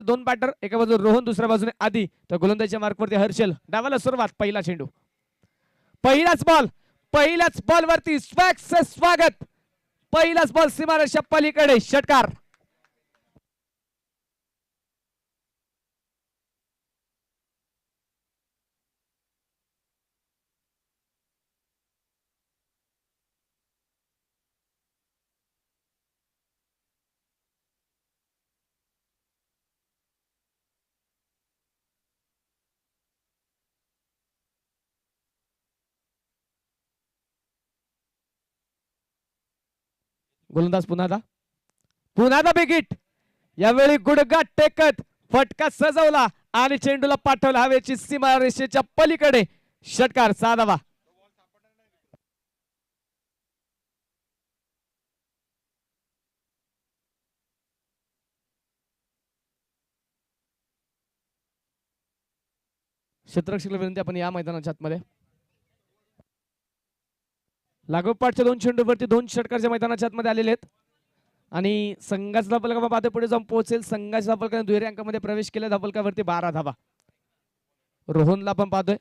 दोन बॅटर, एका बाजूला रोहन, दुसऱ्या बाजूने आदी, तर गोलंदाजीच्या मार्कवरती हर्षल. डावाला सुरुवात, पहिला चेंडू, पहिलाच बॉल, पहिल्याच बॉलवरती स्वॅगचे स्वागत. पहिलाच बॉल सीमारेषा पलीकडे, षटकार. गोलंदाज पुन्हा बिग हिट. यावेळी गुडघा टेकत फटका सजवला आणि चेंडूला पाठवला हवेची सीमारेषेच्या पलीकडे, षटकार. 6 धावा. क्षेत्ररक्षक विनंती, आपण या मैदानाच्या आतमध्ये. लागोपाठच्या दोन चेंडूवरती दोन षटकारच्या मैदानाच्या आतमध्ये आलेले आहेत आणि संघाचा धावफलका पाहते पुढे जाऊन पोहोचेल. संघाच्या धावफलकाने दुहेरी अंकामध्ये प्रवेश केला. धावफलकावरती 12 धावा. रोहनला पण पाहतोय.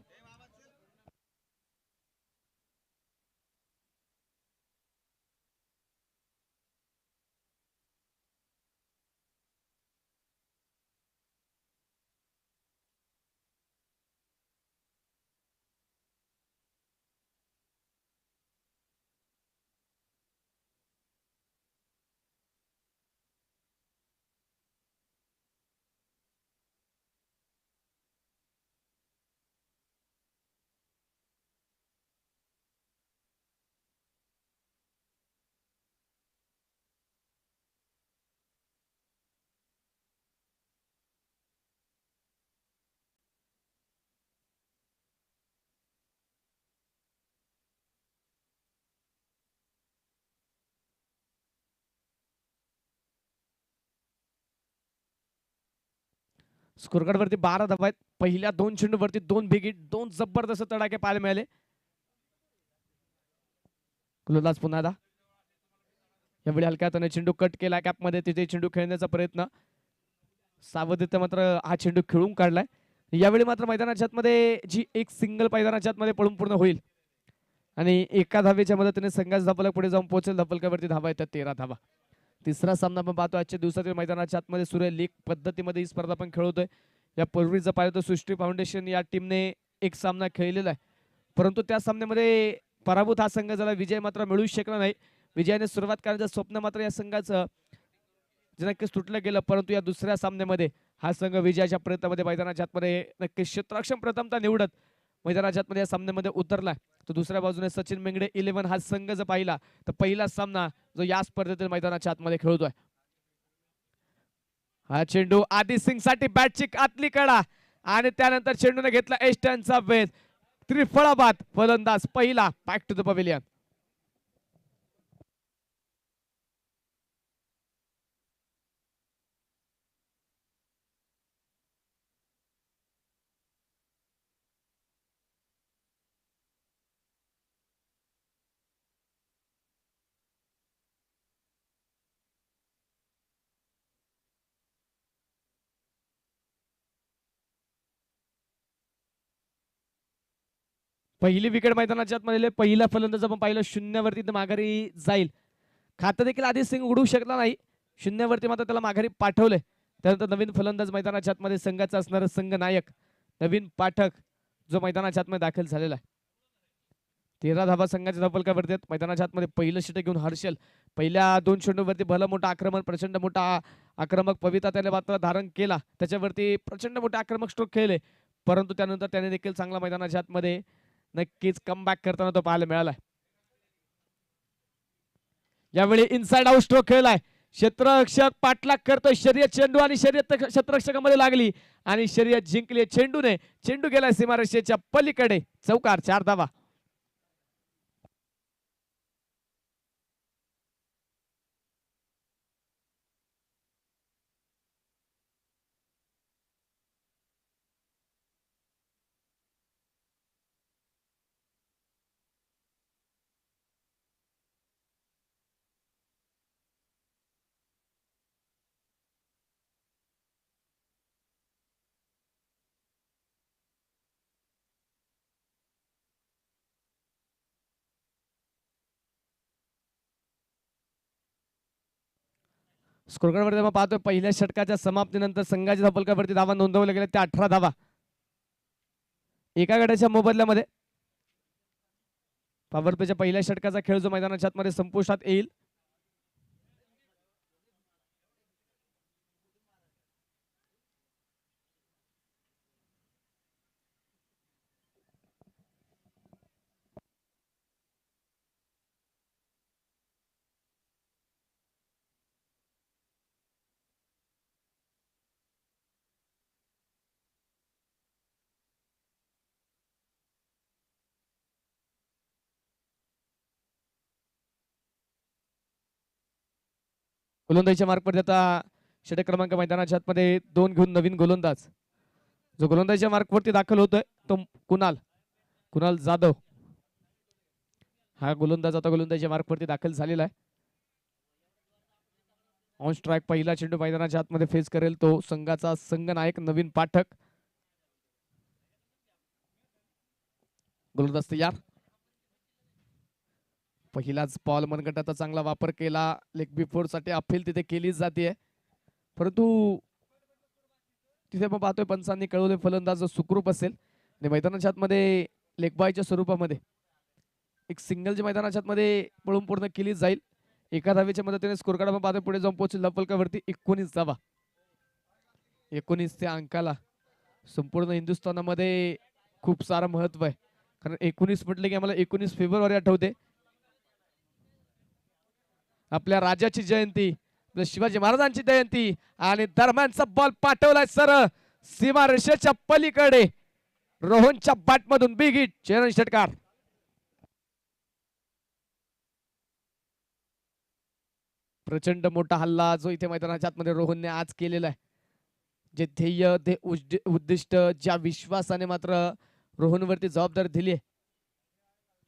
स्कोरकार्ड वरती 12 धावा आहेत. पहिल्या दोन चेंडूवरती दोन बिग हिट, दोन जबरदस्त तडाखे पाहायला मिळाले. गोलंदाज पुन्हा यावेळी हलक्या हाताने चेंडू कट केला कॅपमध्ये, तिथे चेंडू खेळण्याचा प्रयत्न. सावधते मात्र हा चेंडू खेळून काढलाय. यावेळी मात्र मैदानाच्या आतमध्ये जी एक सिंगल मैदानाच्या आतमध्ये पळून पूर्ण होईल आणि एका धावेच्या मदतीने संघाचा धावफलक पुढे जाऊन पोहोचेल. धावफलकावरती धावा येतात 13 धावा. तिसरा सामना आपण पाहतो आजच्या दिवसातील मैदानाच्या आतमध्ये. सूर्य लीग पद्धतीमध्ये ही स्पर्धा आपण खेळवतोय. यापूर्वीचं पाहिलं तर सृष्टी फाउंडेशन या टीमने एक सामना खेळलेला आहे, परंतु त्या सामन्यामध्ये पराभूत हा संघ झाला. विजय मात्र मिळू शकला नाही. विजयाने सुरुवात करण्याचं स्वप्न मात्र या संघाचं नक्कीच तुटलं गेलं, परंतु या दुसऱ्या सामन्यामध्ये हा संघ विजयाच्या प्रयत्नामध्ये मैदानाच्या आतमध्ये नक्कीच क्षेत्ररक्षण प्रथमता निवडत मैदानाच्या आतमध्ये या सामन्यामध्ये उतरला. तर दुसऱ्या बाजूने सचिन मेंगडे 11 हा संघ जर पाहिला तर पहिला सामना जो या स्पर्धेतील मैदानाच्या आतमध्ये खेळतोय. हा चेंडू आदी सिंग साठी बॅटची आतली कडा आणि त्यानंतर चेंडूने घेतला एस्टनचा वेध. त्रिफळाबाद फलंदाज पहिला, बॅक टू द पवेलियन. पहिली विकेट मैदानाच्या आतमध्ये. पहिला फलंदाज आपण पाहिलं शून्यावरती माघारी जाईल. खातं देखील आधी सिंग उडू शकला नाही. शून्यावरती मात्र त्याला माघारी पाठवले. त्यानंतर नवीन फलंदाज मैदानाच्या आतमध्ये संघाचा असणारा संघ नायक नवीन पाठक जो मैदानाच्या आतमध्ये दाखल झालेला आहे. 13 धावा संघाच्या धावफलकावरती आहेत. मैदानाच्या आतमध्ये पहिलं षटक घेऊन हर्षल पहिल्या दोन चेंडूवरती भलं मोठं आक्रमण, प्रचंड मोठा आक्रमक पवित्रा त्याने मात्र धारण केला. त्याच्यावरती प्रचंड मोठे आक्रमक स्ट्रोक खेळले, परंतु त्यानंतर त्याने देखील चांगला मैदानाच्या आतमध्ये नक्कीच कमबॅक करताना तो पाहायला मिळाला. यावेळी इनसाइड आउट स्ट्रोक खेळलाय. क्षेत्ररक्षक पाठलाग करतोय. शर्यत चेंडू आणि शर्यत क्षेत्ररक्षकामध्ये लागली आणि शर्यत जिंकली चेंडूने. चेंडू गेलाय सीमारेषेच्या पलीकडे, चौकार. 4 धावा. स्कोरकार्डवरती आपण पाहतोय पहिल्या षटकाच्या समाप्तीनंतर संघाच्या धावफलकावरती धावा नोंदवल्या गेल्या त्या 18 धावा एका गटाच्या मोबदल्यामध्ये. पॉवर प्लेच्या पहिल्या षटकाचा खेळ जो मैदानाच्या आतमध्ये संपुष्टात येईल. गोलंदाजीच्या मार्कवरती आता षटक क्रमांक मैदानाच्या आतमध्ये 2 घेऊन नवीन गोलंदाज जो गोलंदाजीच्या मार्कवरती दाखल होतोय तो कुणाल जाधव. हा गोलंदाज आता गोलंदाजीच्या मार्कवरती दाखल झालेला आहे. ऑन स्ट्राईक पहिला चेंडू मैदानाच्या आतमध्ये फेस करेल तो संघाचा संघनायक नवीन पाठक. गोलंदाज तयार. पहिलाच बॉल मनगटाचा चांगला वापर केला. लेग बिफोर साठी अपील तिथे केली जाते, परंतु तिथे आपण पाहतोय पंचांनी कळवले फलंदाज सुखरूप असेल आणि मैदानाच्या आतमध्ये लेग बायच्या स्वरूपामध्ये एक सिंगल जे मैदानाच्या आतमध्ये पळून पूर्ण केली जाईल. एका धावेच्या मदतीने स्कोर कार्ड आपण पाहतोय पुढे जाऊन पोहोचेल धावफलकावरती 19 धावा. 19 त्या अंकाला संपूर्ण हिंदुस्थानामध्ये खूप सारं महत्व आहे, कारण 19 म्हटले की आम्हाला 19 फेब्रुवारी आठवते. आपल्या राजाची जयंती, शिवाजी महाराजांची जयंती आणि दरम्यानचा बॉल पाठवलाय सर सीमा रेषेच्या पलीकडे. रोहनच्या बॅटमधून बिग हिट चेरन षटकार. प्रचंड मोठा हल्ला जो इथे मैदानाच्या आतमध्ये रोहनने आज केलेला आहे. जे ध्येय ते उद्दिष्ट ज्या विश्वासाने मात्र रोहनवरती जबाबदारी दिली आहे,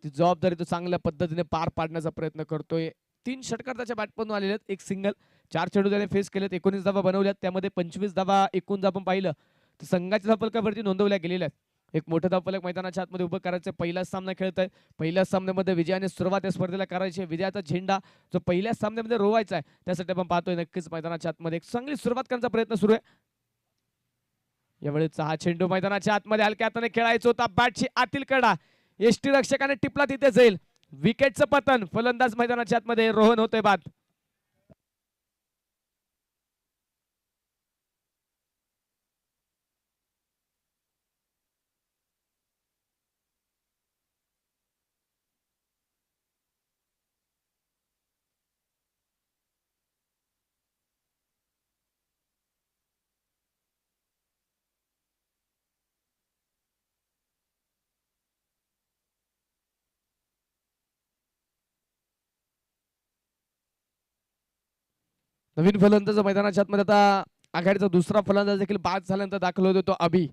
ती जबाबदारी तो चांगल्या पद्धतीने पार पाडण्याचा प्रयत्न करतोय. 3 षटकार त्याच्या बॅटमधून आलेले आहेत, एक सिंगल, 4 चेंडू त्याने फेस केलेत, 19 धावा बनवल्यात. त्यामध्ये 25 धावा एकूण जर आपण पाहिलं तर संघाच्या धावफलकावरती नोंदवल्या गेलेल्या आहेत. एक मोठं धावफलक मैदानाच्या आतमध्ये उभं करायचं. पहिलाच सामना खेळत आहे. पहिल्याच सामन्यामध्ये विजयाने सुरुवात या स्पर्धेला करायची. विजयाचा झेंडा जो पहिल्याच सामन्यामध्ये रोवायचा आहे, त्यासाठी आपण पाहतोय नक्कीच मैदानाच्या आतमध्ये एक चांगली सुरुवात करण्याचा प्रयत्न सुरू आहे. यावेळेचा हा चेंडू मैदानाच्या आतमध्ये हलक्या हाताने खेळायचा होता. बॅटची आतील कडा एसटी रक्षकाने टिपला, तिथे जाईल. विकेटचं पतन. फलंदाज मैदानाच्या आतमध्ये रोहन होते बाद. नवीन फलंदाज मैदानाच्या आतमध्ये आता आघाडीचा दुसरा फलंदाज देखील बाद झाल्यानंतर दाखल होतो तो अभि.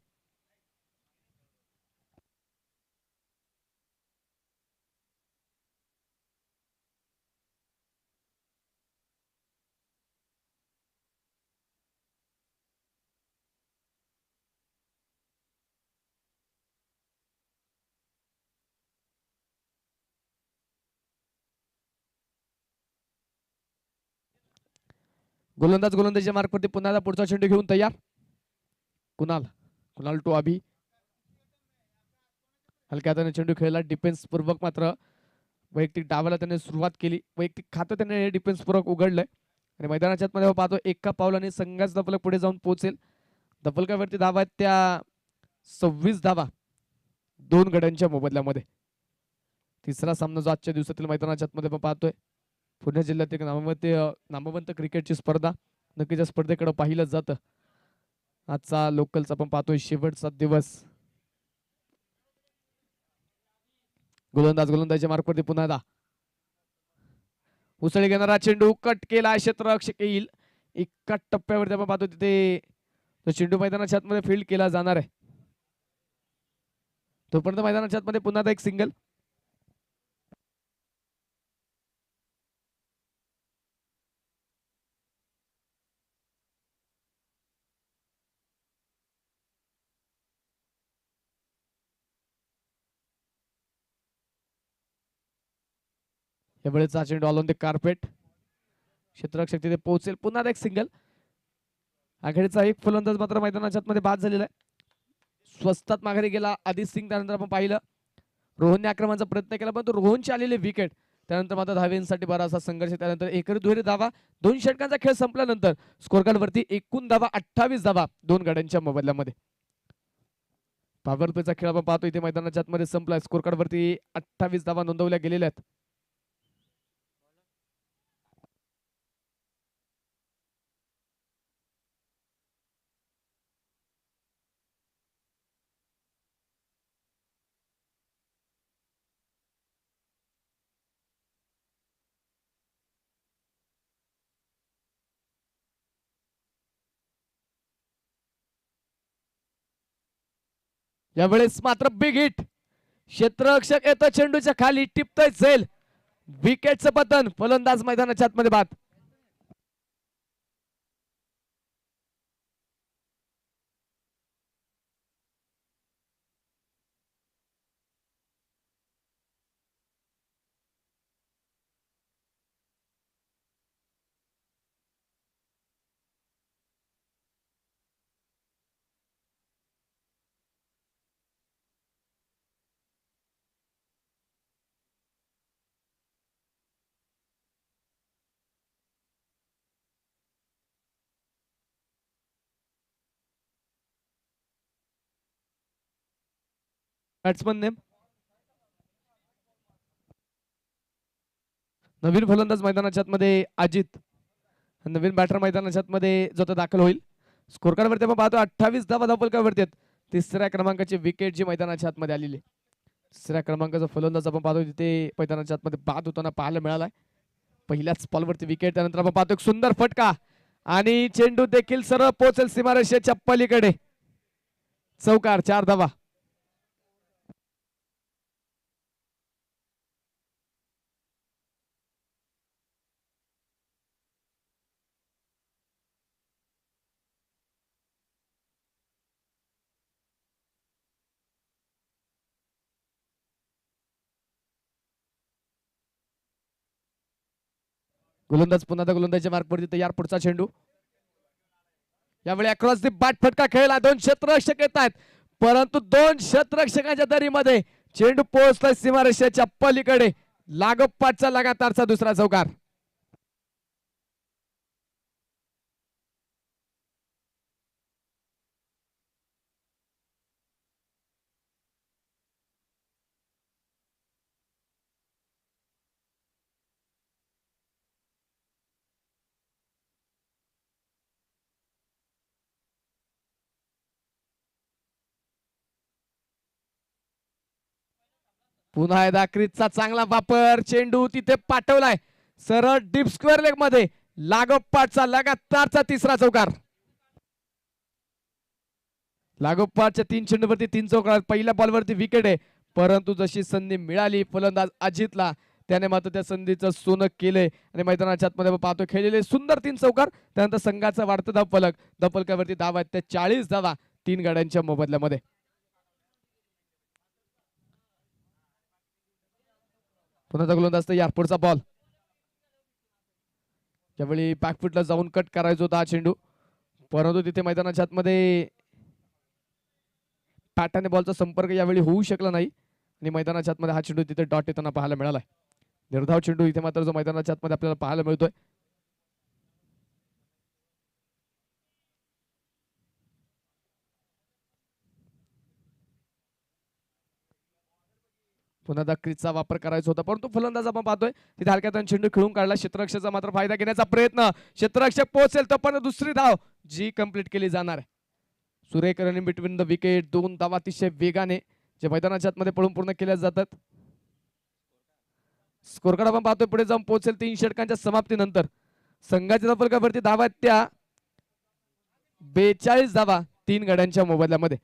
गोलंदाजीच्या मार्कवरती पुन्हा पुढचा चेंडू घेऊन तयार. कुणाल टू अभि. हलक्या हाताने चेंडू खेळला डिफेन्स पूर्वक, मात्र वैयक्तिक डावाला त्याने सुरुवात केली. वैयक्तिक खातं त्याने डिफेन्स पूर्वक उघडलंय आणि मैदानाच्या आतमध्ये पाहतो एका पावलाने संघाच धफलक पुढे जाऊन पोहोचेल. धफलकावरती धावा आहेत त्या 26 धावा 2 गड्यांच्या मोबदल्यामध्ये. तिसरा सामना जो आजच्या दिवसातील मैदानाच्या आतमध्ये आपण पाहतोय पुणे जिल्ह्यातील नामवंत क्रिकेटची स्पर्धा. नक्कीच या स्पर्धेकडे पाहिलं जातं. आजचा लोकलचा आपण पाहतोय शेवटचा दिवस. गोलंदाजीच्या मार्कवरती पुन्हा एकदा उसळी घेणारा चेंडू कट केला. क्षेत्ररक्षक येईल. एका टप्प्यावरती आपण पाहतो तिथे तो चेंडू मैदानाच्या आतमध्ये फील्ड केला जाणार आहे. तोपर्यंत मैदानाच्या आतमध्ये पुन्हा एकदा एक सिंगल. यावेळेचा चेंडू ऑन द कार्पेट. क्षेत्ररक्षक तिथे पोहोचेल. पुन्हा एक सिंगल. आघाडीचा एक फलंदाज मात्र मैदानाच्या आतमध्ये बाद झालेला आहे. स्वस्तात माघारी गेला आदित सिंग. त्यानंतर आपण पाहिलं रोहनने आक्रमणाचा प्रयत्न केला, पण तो रोहनची आलेली विकेट. त्यानंतर मात्र धावेंसाठी बराचसा संघर्ष. त्यानंतर एकरी दुहेरी धावा. 2 षटकांचा खेळ संपल्यानंतर स्कोर कार्ड वरती एकूण धावा 28 धावा 2 गड्यांच्या मोबदल्यामध्ये. पॉवर प्लेचा खेळ आपण पाहतो इथे मैदानाच्या आतमध्ये संपलाय. स्कोर कार्ड वरती 28 धावा नोंदवल्या गेलेल्या आहेत. यावेळेस मात्र बिग हिट. क्षेत्ररक्षक येतो चेंडूच्या खाली, टिपतोय झेल. विकेटचं पतन. फलंदाज मैदानाच्या आतमध्ये बाद. Batsman name. नवीन फलंदाज मैदानाच्या आतमध्ये अजित. नवीन बॅटर मैदानाच्या आतमध्ये जो तो दाखल होईल. स्कोर कार्ड वरती आपण पाहतो 28 धावा धावपलकावरती आहेत. तिसऱ्या क्रमांकाची विकेट जी मैदानाच्या आतमध्ये आलेली. तिसऱ्या क्रमांकाचा फलंदाज आपण पाहतो तिथे मैदानाच्या आतमध्ये बाद होताना पाहायला मिळालाय. पहिल्याच बॉलवरती विकेट. त्यानंतर आपण पाहतो एक सुंदर फटका आणि चेंडू देखील सरळ पोहोचेल सीमारेषेच्या पलीकडे. चौकार. 4 धावा. गोलंदाज पुन्हा गोलंदाजीच्या मार्कवरती तयार. पुढचा चेंडू. यावेळी अक्रॉस दी बॅट फटका खेळला. 2 क्षेत्ररक्षक येत आहेत, परंतु 2 क्षेत्ररक्षकांच्या दरीमध्ये चेंडू पोहोचलाय सीमारेषेच्या पलीकडे. लागोपाठचा लगातारचा दुसरा चौकार. पुन्हा एकदा क्रीजचा चांगला वापर. चेंडू तिथे पाठवलाय सरळ डीप स्क्वेअर लेग मध्ये. लागोपाठचा लगातारचा तिसरा चौकार. लागोपाठच्या 3 चेंडूवरती 3 चौकार. पहिल्या बॉलवरती विकेट आहे, परंतु जशी संधी मिळाली फलंदाज अजितला त्याने मात्र त्या संधीचं सोनं केलंय आणि मैदानाच्या आतमध्ये पाहतो खेळलेले सुंदर 3 चौकार. त्यानंतर संघाचा वाढता धावफलक. धावफलकावरती धावा आहेत त्या 40 धावा 3 गड्यांच्या मोबदल्यामध्ये. पुन्हा गोलंदाज तयार. पुढचा बॉल. त्यावेळी बॅकफुटला जाऊन कट करायचा होता हा चेंडू, परंतु तिथे मैदानाच्या आतमध्ये पॅटाने बॉलचा संपर्क यावेळी होऊ शकला नाही आणि मैदानाच्या आतमध्ये हा चेंडू तिथे डॉट येताना पाहायला मिळालाय. निर्धाव चेंडू इथे मात्र जो मैदानाच्या आतमध्ये आपल्याला पाहायला मिळतोय. पुन्हा क्रीजचा वापर करायचा होता, परंतु फलंदाज आपण पाहतोय तिथे हलक्यात चेंडू खेळून काढला. क्षेत्ररक्षकाचा मात्र फायदा घेण्याचा प्रयत्न. क्षेत्ररक्षक पोहोचेल तर पण दुसरी धाव जी कंप्लीट केली जाणार आहे. सुरेख रनिंग बिटवीन द विकेट. 2 धावा अतिशय वेगाने जे मैदानाच्या आतमध्ये पळून पूर्ण केल्या जातात. स्कोर कार्ड आपण पाहतोय पुढे जाऊन पोहोचेल 3 षटकांच्या समाप्तीनंतर. संघाच्या फलकावरती धावा त्या 42 धावा 3 गड्यांच्या मोबदल्यामध्ये.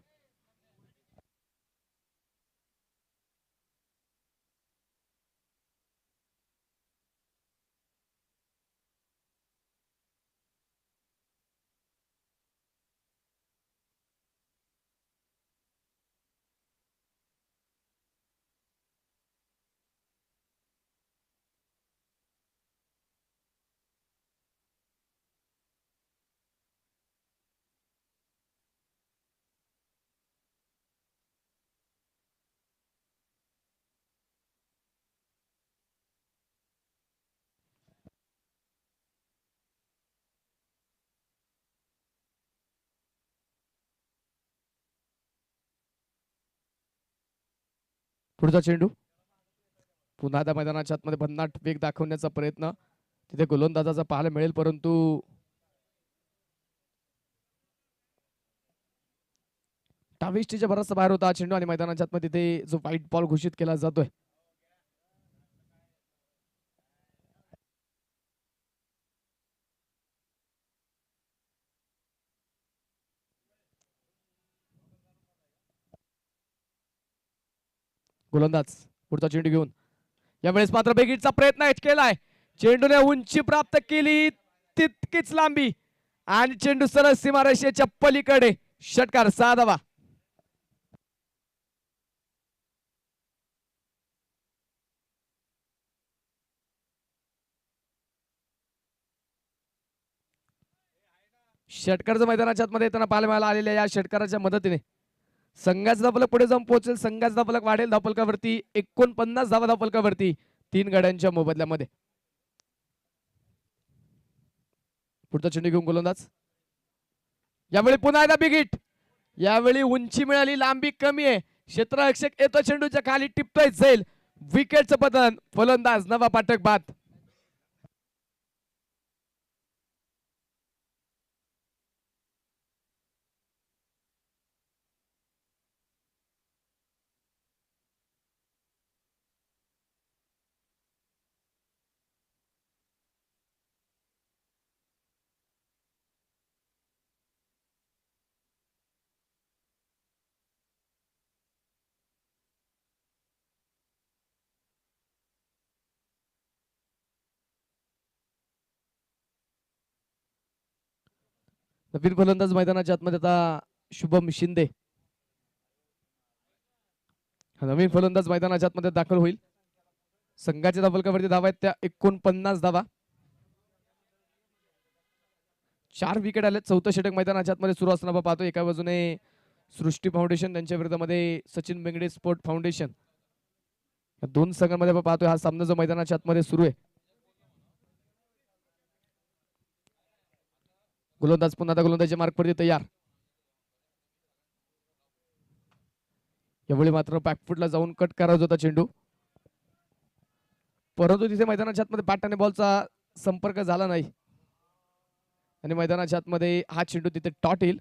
पुढचा चेंडू पुन्हा त्या मैदानाच्या आतमध्ये भन्नाट वेग दाखवण्याचा प्रयत्न तिथे गोलंदाजाचा पाहायला मिळेल, परंतु टाविस्टीच्या बराचसा बाहेर होता चेंडू आणि मैदानाच्या आतमध्ये तिथे जो व्हाईट बॉल घोषित केला जातोय. गोलंदाज पुढचा चेंडू घेऊन यावेळेस मात्र बेगीटचा प्रयत्न केलाय. चेंडूने उंची प्राप्त केली तितकीच लांबी आणि चेंडू सरळ सीमारेषेच्या पलीकडे. षटकार 6 धावा. षटकारचं मैदानाच्या आतमध्ये येताना पाहायला मिळाला. आलेल्या या षटकाराच्या मदतीने संघाचा धावफलक पुढे जाऊन पोहोचेल. संघाचा धावफलक वाढेल धावफलकावरती 49 धावा धावफलकावरती 3 गड्यांच्या मोबदल्यामध्ये. पुढचा चेंडू घेऊन गोलंदाज यावेळी पुन्हा एकदा बिग हिट. यावेळी उंची मिळाली, लांबी कमी आहे. क्षेत्ररक्षक येतो चेंडूच्या खाली टिपतोय जाईल. विकेटचं पतन. फलंदाज नवा पाठक बाद. नवीन फलंदाज मैदानाच्या आतमध्ये आता शुभम शिंदे. नवीन फलंदाज मैदानाच्या आतमध्ये दाखल होईल. संघाच्या धावफलकावरती धावा आहेत त्या 49 धावा. 4 विकेट आले. चौथं षटक मैदानाच्या आतमध्ये सुरू असताना पाहतो. एका बाजूने सृष्टी फाउंडेशन त्यांच्या विरोधामध्ये सचिन बेंगडे स्पोर्ट फाउंडेशन. या दोन संघांमध्ये पाहतोय हा सामना जो मैदानाच्या आतमध्ये सुरू आहे. गोलंदाज पुन्हा गोलंदाजी मार्कवरती तयार. यावेळी मात्र बॅकफुटला जाऊन कट करायचा होता चेंडू, परंतु तिथे मैदानाच्या आतमध्ये बॅट आणि बॉलचा संपर्क झाला नाही आणि मैदानाच्या आतमध्ये हा चेंडू तिथे टॉट येईल.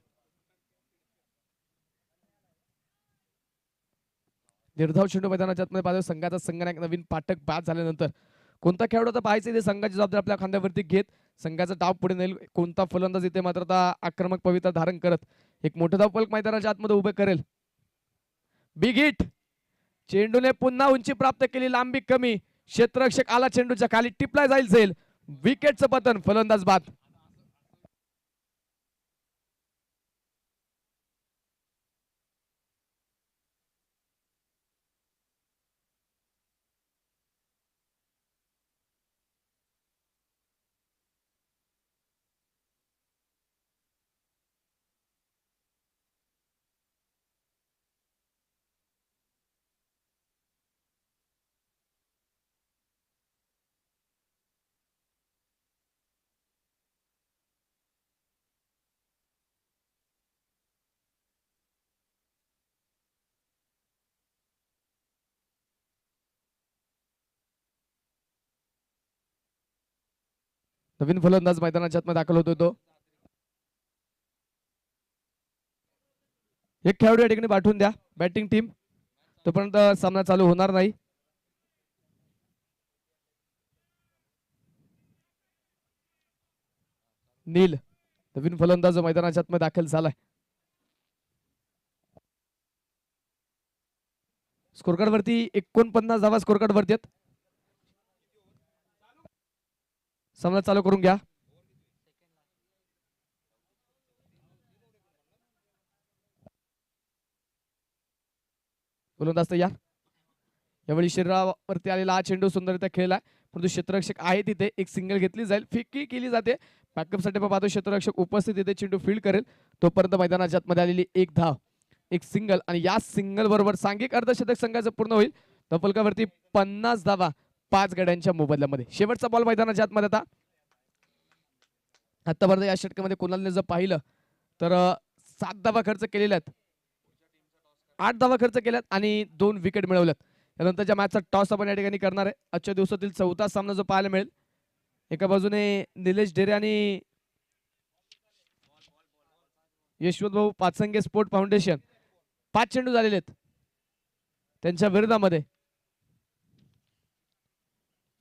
निर्धाव चेंडू मैदानाच्या आतमध्ये पाहतो. संघाचा संघनायक नवीन पाठक बाद झाल्यानंतर कोणता खेळाडू आता पाहायचं इथे संघाची जबाबदारी आपल्या खांद्यावरती घेत संघाचा डाव पुढे नेईल. कोणता फलंदाज इथे मात्र आता आक्रमक पवित्रा धारण करत एक मोठं धावफलक मैदानाच्या आतमध्ये उभे करेल. Big hit. चेंडूने पुन्हा उंची प्राप्त केली, लांबी कमी. क्षेत्ररक्षक आला चेंडूच्या खाली, टिपला जाईल. विकेटचं पतन. फलंदाज बाद. नवीन फलंदाज मैदानाच्या आतमध्ये दाखल होतो तो. एक खेळाडू या ठिकाणी पाठवून द्या बॅटिंग टीम, तोपर्यंत सामना चालू होणार नाही. नील नवीन फलंदाज मैदानाच्या आतमध्ये दाखल झालाय. स्कोरकार्ड वरती 49 धावा स्कोरकार्ड वरती आहेत. सामना चालू करून घ्या. गोलंदाज तयार. यावेळी शरीरावरती आलेला हा चेंडू सुंदररित्या खेळलाय, परंतु क्षेत्ररक्षक आहे तिथे. एक सिंगल घेतली जाईल, फिकी केली जाते. बॅकअप साठी पाहतो क्षेत्ररक्षक उपस्थित तिथे चेंडू फील्ड करेल. तोपर्यंत मैदानाच्या आतमध्ये आलेली एक धाव, एक सिंगल आणि या सिंगल बरोबर सांघिक अर्धशतक संघाचं पूर्ण होईल. धावफलकावरती 50 धावा 5 गड्यांच्या मोबदल्यामध्ये. शेवटचा बॉल मैदानाच्या आतमध्ये. आतापर्यंत या षटकामध्ये कोणाला जर पाहिलं तर 7 धावा खर्च केलेल्या आहेत, 8 धावा खर्च केल्यात आणि 2 विकेट मिळवल्यात. त्यानंतरच्या मॅचचा टॉस आपण या ठिकाणी करणार आहे. आजच्या दिवसातील चौथा सामना जो पाहायला मिळेल. एका बाजूने निलेश ढेरे आणि यशवंत भाऊ पाचंगे स्पोर्ट फाउंडेशन 5 चेंडू झालेले आहेत त्यांच्या विरोधामध्ये.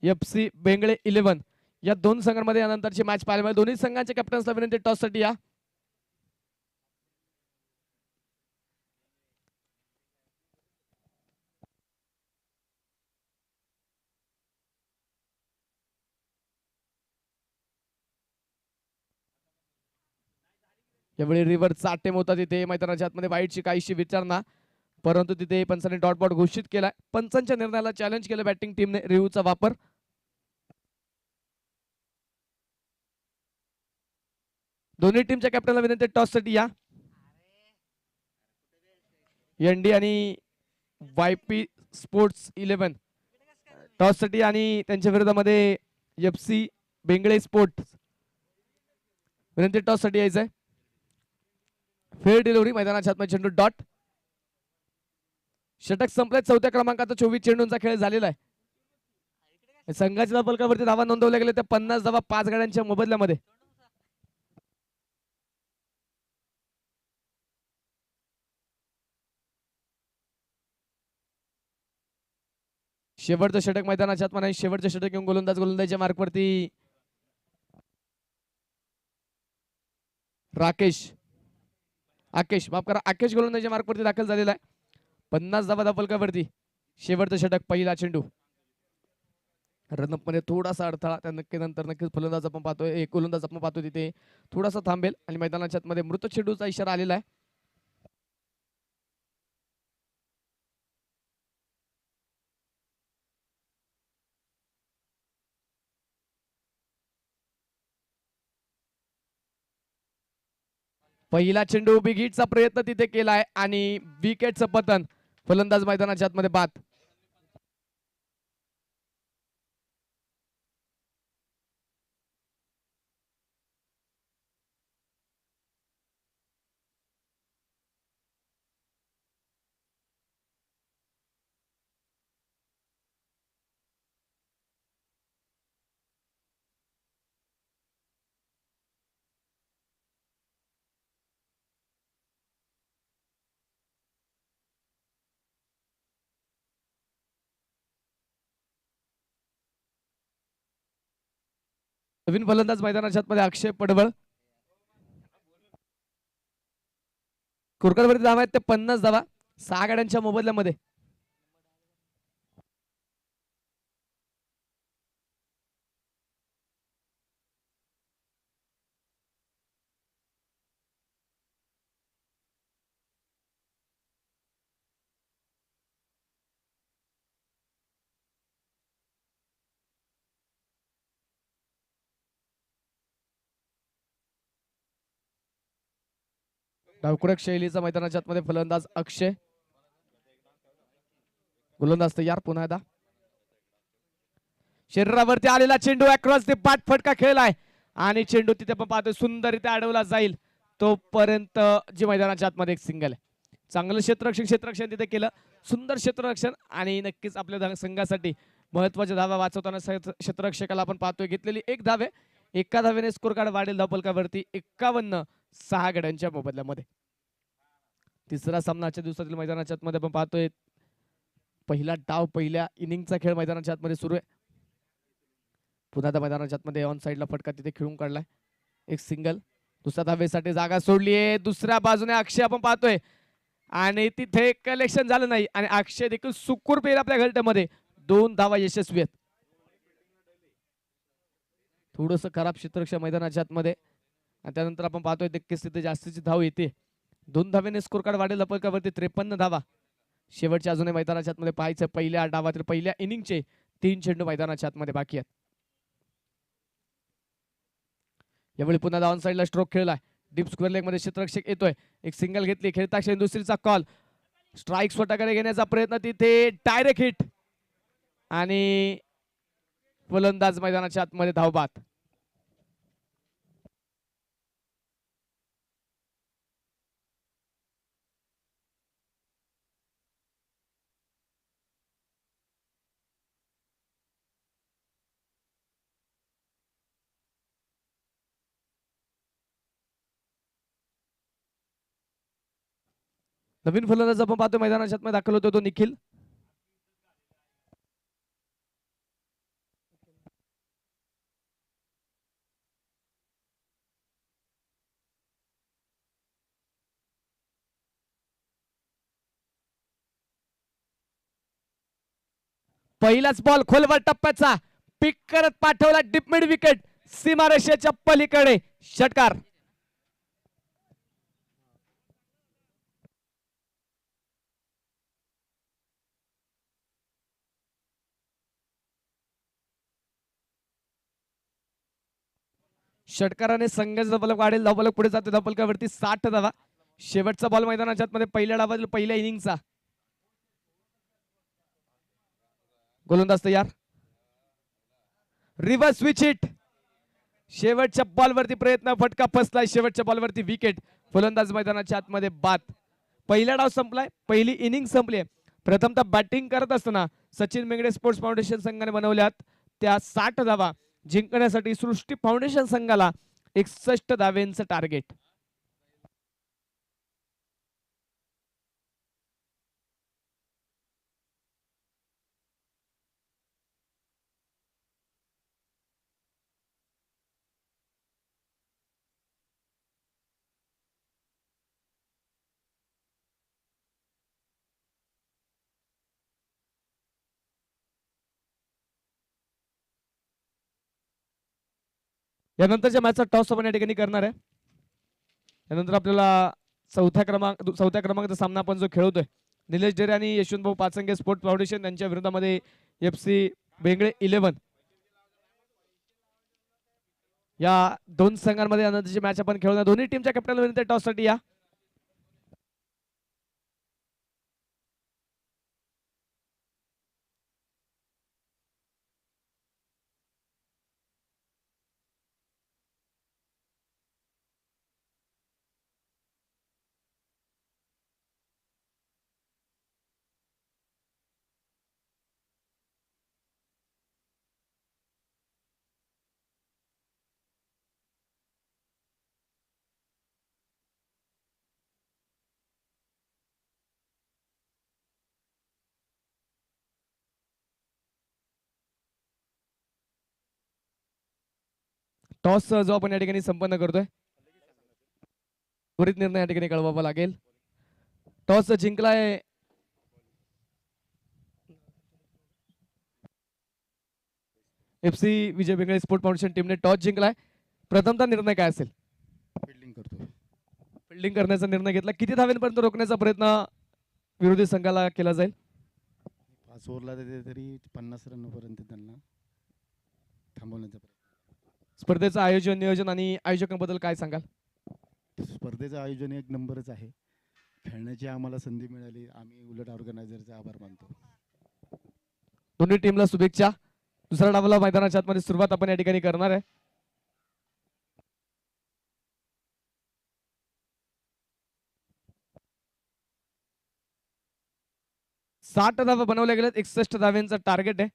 FC बेंगळे 11 या दोन संघांमध्ये यानंतरची मॅच पाहायला मिळेल. दोन्ही संघांच्या कॅप्टन्सला विनंती टॉस साठी या. यावेळी रिव्हर्सचा अटेम्प्ट होता तिथे मैदानाच्या आतमध्ये वाईटची काहीशी विचारणा, परंतु तिथे पंचांनी डॉट बॉट घोषित केलाय. पंचांच्या निर्णयाला चॅलेंज केलं बॅटिंग टीमने. रिव्ह्यूचा वापर. दोन्ही टीमच्या कॅप्टनला विनंती टॉस साठी या. ND आणि YP स्पोर्ट्स 11 टॉस साठी आणि त्यांच्या विरोधामध्ये FC बेंगळे स्पोर्ट्स विनंती टॉस साठी यायचंय. फेअर डिलिव्हरी मैदानाच्या आतमध्ये चेंडू डॉट. षटक संपले. चौथ्या क्रमांकाचा 24 चेंडूंचा खेळ झालेला आहे. संघाच्या फलकावरती धावा नोंदवल्या गेल्या त्या 50 धावा 5 गाड्यांच्या मोबदल्यामध्ये. शेवटचं षटक मैदानाच्या आतमध्ये शेवटचं षटक घेऊन गोलंदाजच्या मार्कवरती आकेश गोलंदाजच्या मार्कवरती दाखल झालेला आहे. 50 धावा फलकावरती. शेवटचं षटक पहिला चेंडू. रनअप मध्ये थोडासा अडथळा त्या नक्कीच फलंदाज आपण पाहतोय. गोलंदाज आपण पाहतोय तिथे थोडासा थांबेल आणि मैदानाच्या आतमध्ये मृत चेंडूचा इशारा आलेला आहे. पहिला चेंडू बिग हिटचा प्रयत्न तिथे केलाय आणि विकेटचं पतन. फलंदाज मैदानाच्या आतमध्ये बाद. नवीन फलंदाज मैदानाच्या आतमध्ये अक्षय पडवळ. कुरकरवरती धावा आहेत ते 50 धावा 6 गाड्यांच्या मोबदल्यामध्ये. डावकुरक शैलीचा मैदानाच्या आतमध्ये फलंदाज अक्षय. गोलंदाज तयार पुन्हा एकदा. शरीरावरती आलेला चेंडू अक्रॉस द पाठ फटका खेळलाय आणि चेंडू तिथे आपण पाहतोय सुंदररित्या अडवला जाईल तोपर्यंत जी मैदानाच्या आतमध्ये एक सिंगल आहे. चांगलं क्षेत्ररक्षण तिथे केलं. सुंदर क्षेत्ररक्षण आणि नक्कीच आपल्या संघासाठी महत्वाच्या धावा वाचवताना क्षेत्ररक्षकाला आपण पाहतोय घेतलेली एक धावे. एका धावेने स्कोर कार्ड वाढेल धावफलकावरती 51 6 गड्यांच्या मोबदल्यामध्ये. तिसरा सामना आजच्या दिवसातील मैदानाच्या आतमध्ये आपण पाहतोय. पहिला डाव पहिल्या इनिंगचा खेळ मैदानाच्या आतमध्ये सुरू आहे. पुन्हा मैदानाच्या आतमध्ये ऑन साइडला फटका तिथे खेळून काढलाय. एक सिंगल. दुसऱ्या धावेसाठी जागा सोडलीये. दुसऱ्या बाजूने अक्षय आपण पाहतोय आणि तिथे कलेक्शन झालं नाही आणि अक्षय देखील सुकूर पेर आपल्या घरट्यामध्ये 2 धावा यशस्वी आहेत. थोडस खराब क्षेत्ररक्षण मैदानाच्या आतमध्ये आणि त्यानंतर आपण पाहतोय तिथे जास्तीची धाव येते. 2 धावेने स्कोर कार्ड वाढेल धावफलकावरती 53 धावा. शेवटच्या अजूनही मैदानाच्या आतमध्ये पाहायचं पहिल्या डावातील पहिल्या इनिंगचे 3 चेंडू मैदानाच्या आतमध्ये बाकी आहेत. यावेळी पुन्हा ऑन साइडला स्ट्रोक खेळलाय. डीप स्क्वेअर लेग मध्ये क्षेत्ररक्षक येतोय. एक सिंगल घेतली. खेळता क्षणी दुसरीचा कॉल. स्ट्राईक स्वतःकडे घेण्याचा प्रयत्न तिथे डायरेक्ट हिट आणि फलंदाज मैदानाच्या आतमध्ये धावबाद. नवीन फलंदाज आपण पाहतो मैदानाच्या आतमध्ये दाखल होतो तो निखिल. पहिलाच बॉल खोलवर टप्प्याचा पिक करत पाठवला डीप मिड विकेट सीमारेषेच्या पलीकडे षटकार. षटकाराने संघाचा धावफलक वाढेल. धावफलक पुढे जाते धावफलकावरती 60 धावा. शेवटचा बॉल मैदानाच्या आतमध्ये पहिल्या डावातील पहिल्या इनिंगचा. गोलंदाज तयार. Reverse switch hit. शेवटच्या बॉलवरती प्रयत्न फटका फसलाय. शेवटच्या बॉलवरती विकेट. फलंदाज मैदानाच्या आतमध्ये बाद. पहिला डाव संपलाय. पहिली इनिंग संपली आहे. प्रथमतः बॅटिंग करत असताना सचिन मेंगडे स्पोर्ट्स फाउंडेशन संघाने बनवल्यात त्या 60 धावा जिंकण्यासाठी सृष्टी फाउंडेशन संघाला 61 धावेंचं टार्गेट. यानंतरच्या मॅचचा टॉस आपण या ठिकाणी करणार आहे. यानंतर आपल्याला चौथ्या क्रमांकाचा सामना आपण जो खेळतोय निलेश डेरे आणि यशवंत भाऊ पाचंगे स्पोर्ट्स फाउंडेशन यांच्या विरोधामध्ये FC बेंगळे 11 या दोन संघांमध्ये यानंतरची मॅच आपण खेळणार. दोन्ही टीमच्या कॅप्टनला विनंती टॉस साठी या. टॉस जो आपण या ठिकाणी संपन्न करतोय त्वरित निर्णय या ठिकाणी कळवावा लागेल. टॉस जिंकलाय FC विजय बेंगळे स्पोर्ट फाउंडेशन टीमने टॉस जिंकलाय. प्रथमतः निर्णय काय असेल? फिल्डिंग करतो. फिल्डिंग करण्याचा निर्णय घेतला. किती धावेंपर्यंत रोखण्याचा प्रयत्न विरोधी संघाला केला जाईल? 5 ओव्हरला तरी 50 रनपर्यंत त्यांना थांबवण्याचा प्रयत्न. स्पर्धेचं आयोजन नियोजन आणि आयोजकांबद्दल काय सांगाल? स्पर्धेचं आयोजन एक नंबरच आहे. खेळण्याची आम्हाला संधी मिळाली. आम्ही उलट ऑर्गनायझरचे आभार मानतो. दोन्ही टीमला शुभेच्छा. दुसऱ्या डावाला मैदानाच्या आतमध्ये सुरुवात आपण या ठिकाणी करणार आहे. साठ धावा बनवल्या गेल्यात. 61 धाव्यांचा टार्गेट आहे.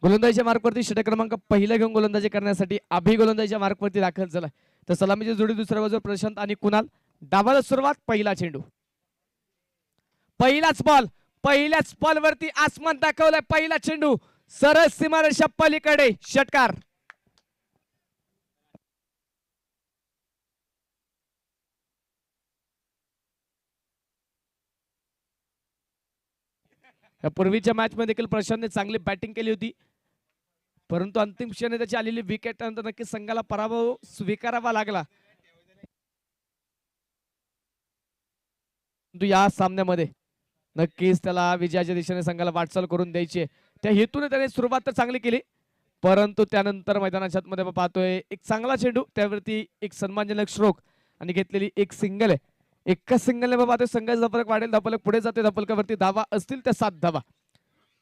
गोलंदाजीच्या मार्कवरती षटक क्रमांक पहिला घेऊन गोलंदाजी करण्यासाठी अभि गोलंदाजीच्या मार्कवरती दाखल झाला. तर सलामीची जोडी दुसऱ्या बाजूवर प्रशांत आणि कुणाल. डावाला सुरुवात, पहिला चेंडू, पहिलाच बॉल, पहिल्याच बॉल वरती आसमान दाखवलाय. पहिला चेंडू सरळ सीमारेषा पलीकडे, षटकार. या पूर्वीच्या मॅच मध्ये देखील प्रशांतने चांगली बॅटिंग केली होती, परंतु अंतिम क्षणी त्याची आलेली विकेट नंतर नक्कीच संघाला पराभव स्वीकारावा लागला. या सामन्यामध्ये नक्कीच त्याला विजयाच्या दिशेने संघाला वाटचाल करून द्यायची आहे. त्या हेतूने त्याने सुरुवात तर चांगली केली, परंतु त्यानंतर मैदानाच्या आतमध्ये पाहतोय एक चांगला चेंडू, त्यावरती एक सन्मानजनक स्ट्रोक आणि घेतलेली एक सिंगल आहे. एका सिंगलने पाहतोय संघाचा धपलक वाढेल, धपलक पुढे जाते, धपलकावरती धावा असतील त्या 7 धावा.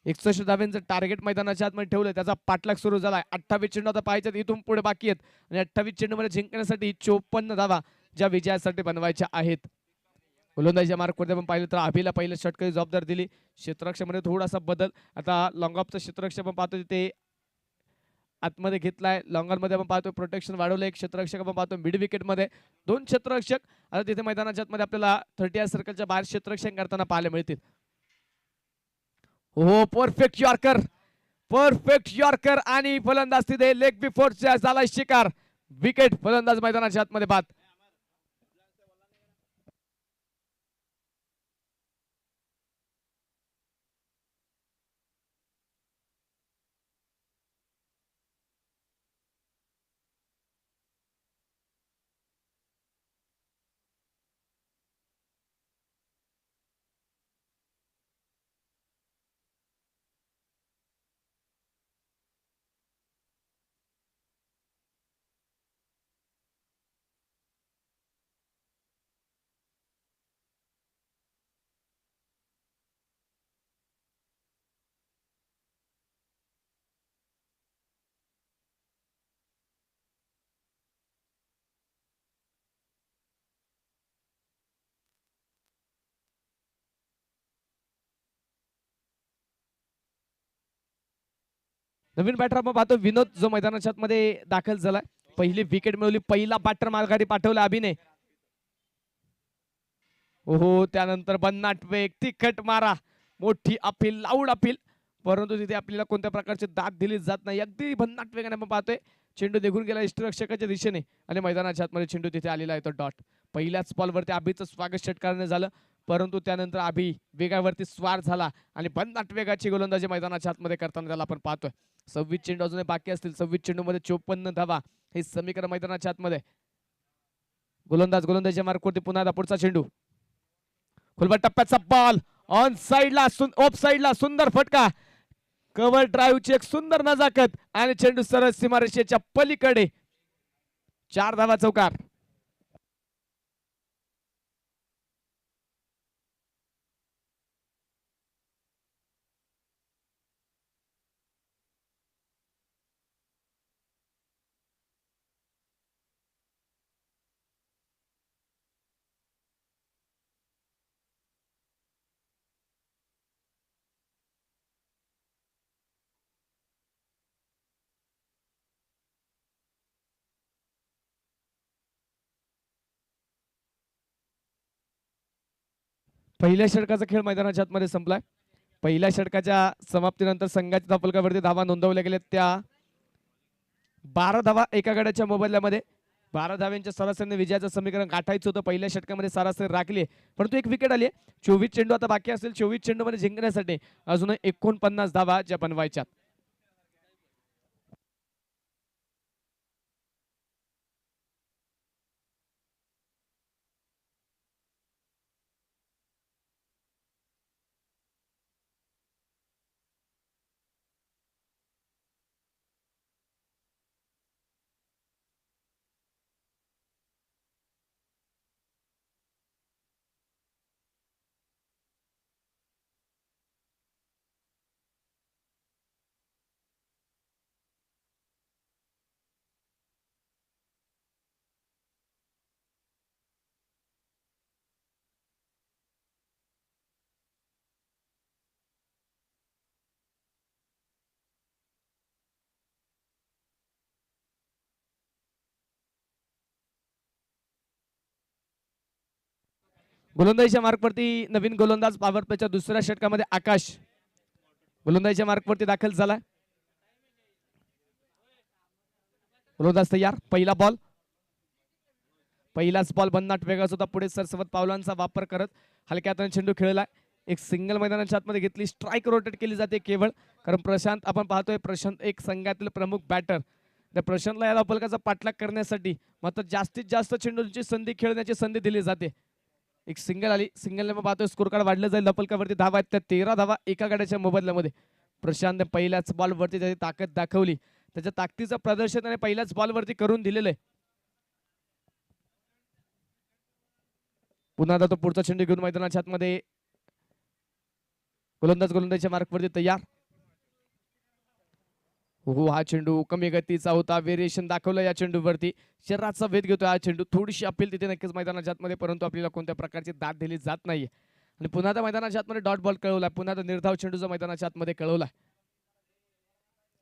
61 धाव्यांचं टार्गेट मैदानाच्या आतमध्ये ठेवलंय, त्याचा पाठलाग सुरू झालाय. 28 चेंडू आता पाहायचे इथून पुढे बाकी आहेत आणि 28 चेंडू मध्ये जिंकण्यासाठी 54 धावा ज्या विजयासाठी बनवायच्या आहेत. गोलंदाजीच्या मार्कवरती आपण पाहिलं तर अभिला पहिलं षटकारी जबाबदार दिली. क्षेत्ररक्षणामध्ये थोडासा बदल, आता लॉंग ऑफचं क्षेत्ररक्षक आपण पाहतो ते आतमध्ये घेतलाय. लॉंगर मध्ये आपण पाहतो प्रोटेक्शन वाढवलं. एक क्षेत्ररक्षक आपण पाहतो मिड विकेट मध्ये, 2 क्षेत्ररक्षक आता तिथे मैदानाच्या आतमध्ये आपल्याला 30 सर्कलच्या बाहेर क्षेत्ररक्षण करताना पाहायला मिळतील. हो, परफेक्ट यॉर्कर, परफेक्ट यॉर्कर आणि फलंदाज तिथे लेग बिफोरचा झाला शिकार. विकेट, फलंदाज मैदानाच्या आतमध्ये बाद. नवीन बॅटर आपण पाहतो विनोद, जो मैदानाच्या आतमध्ये दाखल झालाय. पहिली विकेट मिळवली, पहिला बॅटर माघारी पाठवला अभिने. हो, त्यानंतर भन्नाट वेग, तिखट मारा, मोठी अपील, लाऊड अपील, परंतु तिथे आपल्याला कोणत्या प्रकारची दाद दिली जात नाही. अगदी भन्नाट वेगाने आपण पाहतोय चेंडू निघून गेला इष्टरक्षकाच्या दिशेने आणि मैदानाच्या आतमध्ये चेंडू तिथे आलेला आहे तो डॉट. पहिल्याच बॉलवरती अभिचं स्वागत षटकाराने झालं, परंतु त्यानंतर अभि वेगावरती स्वार झाला आणि भन्नाट वेगाची गोलंदाजी मैदानाच्या आतमध्ये करताना त्याला आपण पाहतोय. 26 चेंडू अजूनही बाकी असतील. 26 चेंडू मध्ये 54 धावा, हे समीकरण मैदानाच्या आतमध्ये. गोलंदाजीच्या मार्कवरती पुन्हा एकदा पुढचा चेंडू, खुलबा टप्प्याचा बॉल, ऑन साइडला, ऑफ साइडला, सुंदर फटका, कव्हर ड्राईव्हची एक सुंदर नजाकत आणि चेंडू सरळ सीमारेषेच्या पलीकडे. 4 धावा चौकार. पहिल्या षटकाचा खेळ मैदानाच्या आतमध्ये संपलाय. पहिल्या षटकाच्या समाप्तीनंतर संघाच्या फलकावरती धावा नोंदवल्या गेल्या त्या 12 धावा एका गड्याच्या मोबदल्यामध्ये. 12 धाव्यांच्या सरासरीने विजयाचं समीकरण गाठायचं होतं. पहिल्या षटकामध्ये सरासरी राखली, परंतु एक विकेट आली. 24 चेंडू आता बाकी असेल. 24 चेंडू मध्ये जिंकण्यासाठी अजून 49 धावा ज्या बनवायच्यात. गोलंदाजीच्या मार्कवरती नवीन गोलंदाज पॉवर प्लेच्या दुसऱ्या षटकामध्ये आकाश गोलंदाजीच्या मार्कवरती दाखल झाला. गोलंदाज तयार. पहिला बॉल. पहिलाच बॉल भन्नाट वेगळाच होता. पुढे सरसवत पावलांचा वापर करत हलक्या हाताने चेंडू खेळलाय. एक सिंगल मैदानाच्या आतमध्ये घेतली. स्ट्राईक रोटेट केली जाते केवळ, कारण प्रशांत आपण पाहतोय प्रशांत एक संघातील प्रमुख बॅटर. त्या प्रशांतला या धावफलकाचा पाठलाग करण्यासाठी मात्र जास्तीत जास्त चेंडूंची संधी खेळण्याची संधी दिली जाते. एक सिंगल आली. सिंगलने मग पाहतोय स्कोर कार्ड वाढलं जाईल. धावफलकावरती धावा आहेत त्या 13 धावा एका गड्याच्या मोबदल्यामध्ये. प्रशांतने पहिल्याच बॉलवरती त्याची ताकद दाखवली. त्याच्या ताकदीचं प्रदर्शन त्याने पहिल्याच बॉलवरती करून दिलेलं आहे. पुन्हा तो पुढचा चेंडू घेऊन मैदानाच्या आतमध्ये. गोलंदाजीच्या मार्कवरती तयार. हो, हा चेंडू कमी गतीचा होता. व्हेरिएशन दाखवलं या चेंडूवरती. शरीराचा वेध घेतोय हा चेंडू. थोडीशी अपील तिथे नक्कीच मैदानाच्या आतमध्ये, परंतु आपल्याला कोणत्या प्रकारची दाद दिली जात नाहीये. आणि पुन्हा त्या मैदानाच्या आतमध्ये डॉट बॉल कळवलाय. पुन्हा निर्धाव चेंडूचा मैदानाच्या आतमध्ये कळवलाय.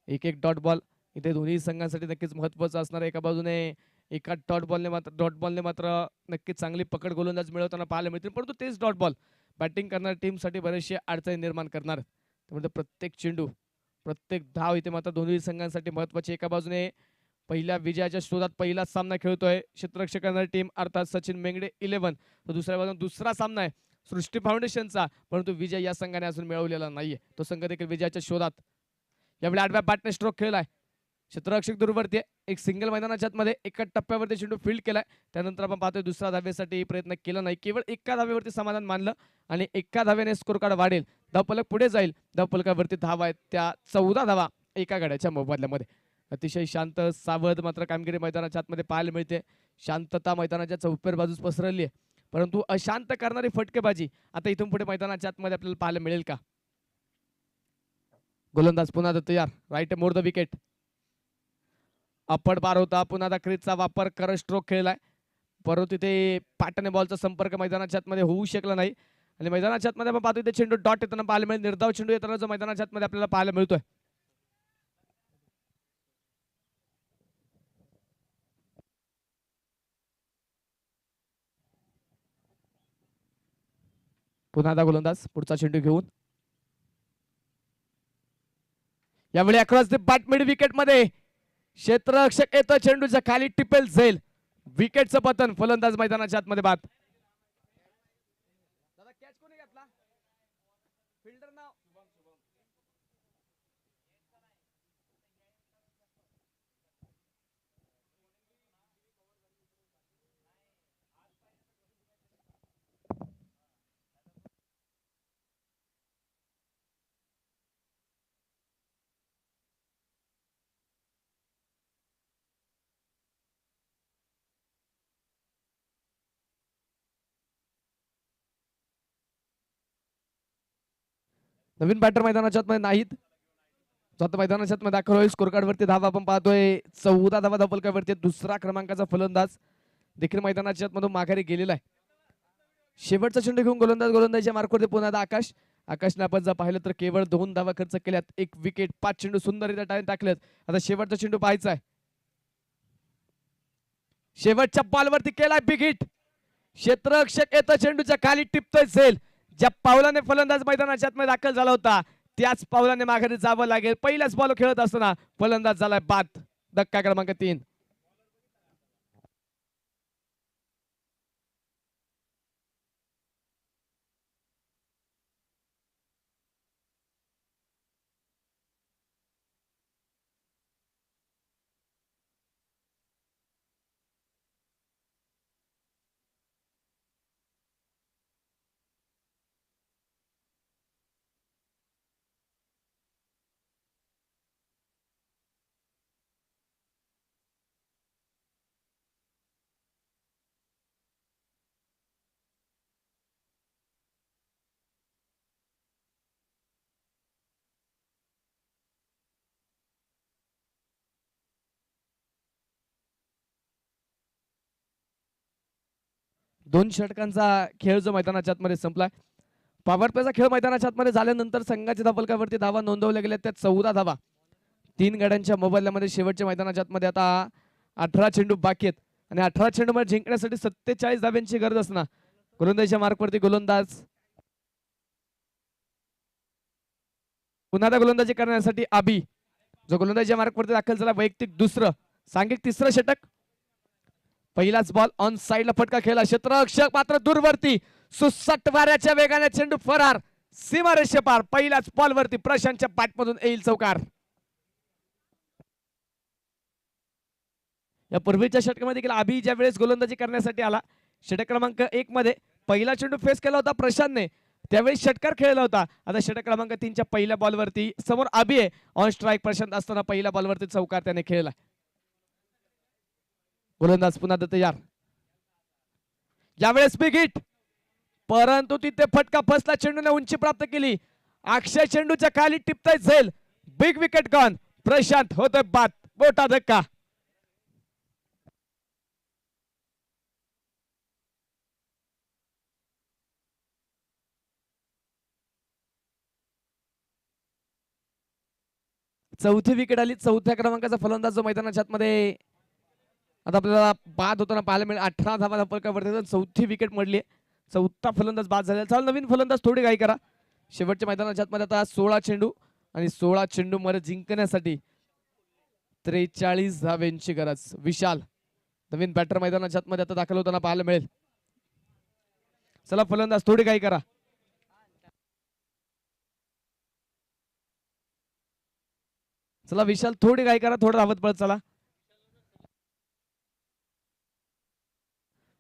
एक डॉट बॉल इथे दोन्ही संघांसाठी नक्कीच महत्वाचं असणार. एका बाजूने एका डॉट बॉलने मात्र नक्कीच चांगली पकड गोलंदाज मिळवताना पाहायला मिळतील, परंतु तेच डॉट बॉल बॅटिंग करणाऱ्या टीमसाठी बरेचसे अडचणी निर्माण करणार. त्यामुळे प्रत्येक चेंडू प्रत्येक धाव इथे मात्र दोन्ही संघांसाठी महत्वाची. एका बाजूने पहिल्या विजयाच्या शोधात पहिला सामना खेळतोय क्षेत्ररक्षक करणारी टीम अर्थात सचिन मेंगडे 11, तर दुसऱ्या बाजूने दुसरा सामना आहे सृष्टी फाउंडेशनचा, परंतु विजय या संघाने अजून मिळवलेला नाहीये. तो संघ देखील विजयाच्या शोधात. यावेळी आडव्या बॅटने स्ट्रोक खेळलाय. क्षेत्ररक्षक दूरवरती एक सिंगल मैदानाच्या आतमध्ये एका टप्प्यावरती चेंडू फील्ड केलाय. त्यानंतर आपण पाहतोय दुसऱ्या धावेसाठी प्रयत्न केला नाही. केवळ एका धावेवरती समाधान मानलं आणि एका धावेने स्कोर कार्ड वाढेल. धावफलक पुढे जाईल. धावफलकावरती धावा आहेत त्या 14 धावा एका गड्याच्या मोबदल्यामध्ये. अतिशय शांत सावध मात्र कामगिरी मैदानाच्या आतमध्ये पाहायला मिळते. शांतता मैदानाच्या चौपेर बाजूस पसरली आहे, परंतु अशांत करणारी फटकेबाजी आता इथून पुढे मैदानाच्या आतमध्ये आपल्याला पाहायला मिळेल का? गोलंदाज पुन्हा तयार. Right more the wicket. अपड बार होता. पुन्हा क्रीजचा वापर करत स्ट्रोक खेळलाय, परंतु तिथे पाटणे बॉलचा संपर्क मैदानाच्या आतमध्ये होऊ शकला नाही. आणि मैदानाच्या आतमध्ये आपण पाहतो इथे चेंडू डॉट येताना पाहायला मिळेल. निर्धाव चेंडू येताना जो मैदानाच्या आतमध्ये आपल्याला पाहायला मिळतोय. पुन्हा गोलंदाज पुढचा चेंडू घेऊन. यावेळी across the bat mid wicket मध्ये क्षेत्ररक्षक येतो. चेंडूच्या खाली टिपेल जाईल. विकेटचं पतन. फलंदाज मैदानाच्या आतमध्ये बाद. कॅच कोणी घेतला? फिल्डर नाव नवीन बॅटर मैदानाच्या आतमध्ये नाहीत. आता मैदानाच्या आतमध्ये दाखल होईल. स्कोर कार्ड वरती धावा आपण पाहतोय 14 धावा धावफलकावरती. दुसरा क्रमांकाचा फलंदाज देखील मैदानाच्या आतमधून माघारी गेलेला आहे. शेवटचा चेंडू घेऊन गोलंदाजीच्या मार्कवरती पुन्हा आकाश. आकाशने आपण जर पाहिलं तर केवळ 2 धावा खर्च केल्यात. 1 विकेट, 5 चेंडू सुंदररित्या टाळून टाकलेत. आता शेवटचा चेंडू पाहायचा आहे. शेवटच्या बॉलवरती केलाय बिग हिट. क्षेत्ररक्षक येतो. चेंडूच्या खाली टिपतोय झेल. ज्या पावलाने फलंदाज मैदानाच्या आतमध्ये दाखल झाला होता त्याच पावलाने माघारी जावं लागेल. पहिलाच बॉल खेळत असताना फलंदाज झालाय बाद. धक्का क्रमांक 3. दोन षटकांचा खेळ जो मैदानाच्या आतमध्ये संपलाय. पॉवर प्लेचा खेळ मैदानाच्या आतमध्ये झाल्यानंतर संघाच्या धावफलकावरती धावा नोंदवल्या गेल्या त्या 14 धावा. 3 गड्यांच्या मोबदल्यामध्ये शेवटच्या मैदानाच्या आतमध्ये आता 18 चेंडू बाकी आहेत आणि 18 चेंडू मध्ये जिंकण्यासाठी 47 धाव्यांची गरज असणार. गोलंदाजीच्या मार्कवरती गोलंदाज पुन्हा गोलंदाजी करण्यासाठी आबी, जो गोलंदाजीच्या मार्कवरती दाखल झाला. वैयक्तिक दुसरं, सांघिक तिसरं षटक. पहिलाच बॉल ऑन साइडला फटका खेळला, क्षेत्ररक्षक मात्र दूरवरती. 67 वाऱ्याच्या वेगाने चेंडू फरार, सीमारेषे पार. पहिल्याच बॉलवरती प्रशांतच्या बॅटमधून येईल चौकार. या पूर्वीच्या षटकामध्ये देखील आबी ज्या वेळेस गोलंदाजी करण्यासाठी आला, षटक क्रमांक 1 मध्ये पहिला चेंडू फेस केला होता प्रशांतने, त्यावेळी षटकार खेळला होता. आता षटक क्रमांक 3 च्या पहिल्या बॉलवरती समोर आबी आहे, ऑन स्ट्राईक प्रशांत असताना पहिल्या बॉलवरती चौकार त्याने खेळला. गोलंदाज पुन्हा तयार. यावेळेस बिग हिट, परंतु तिथे फटका फसला, चेंडूने उंची प्राप्त केली. अक्षय चेंडूच्या खाली टिपताय झेल. Big wicket gone. प्रशांत होतोय बाद, मोठा धक्का. चौथी विकेट आली. चौथ्या क्रमांकाचा फलंदाज जो मैदानाच्या आतमध्ये आता आपल्याला बाद होताना पाहायला मिळेल. 18 धावा धापलकावरती चौथी विकेट मोडली. चौथा फलंदाज बाद झालेला. चाल नवीन फलंदाज थोडी घाई करा. शेवटच्या मैदानाच्या आतमध्ये आता 16 चेंडू आणि 16 चेंडू मध्ये जिंकण्यासाठी 43 धाव्यांची गरज. विशाल नवीन बॅटर मैदानाच्या आतमध्ये आता दाखल होताना पाहायला मिळेल. चला फलंदाज थोडी घाई करा. चला विशाल थोडी घाई करा, थोडं धावत पळत चला.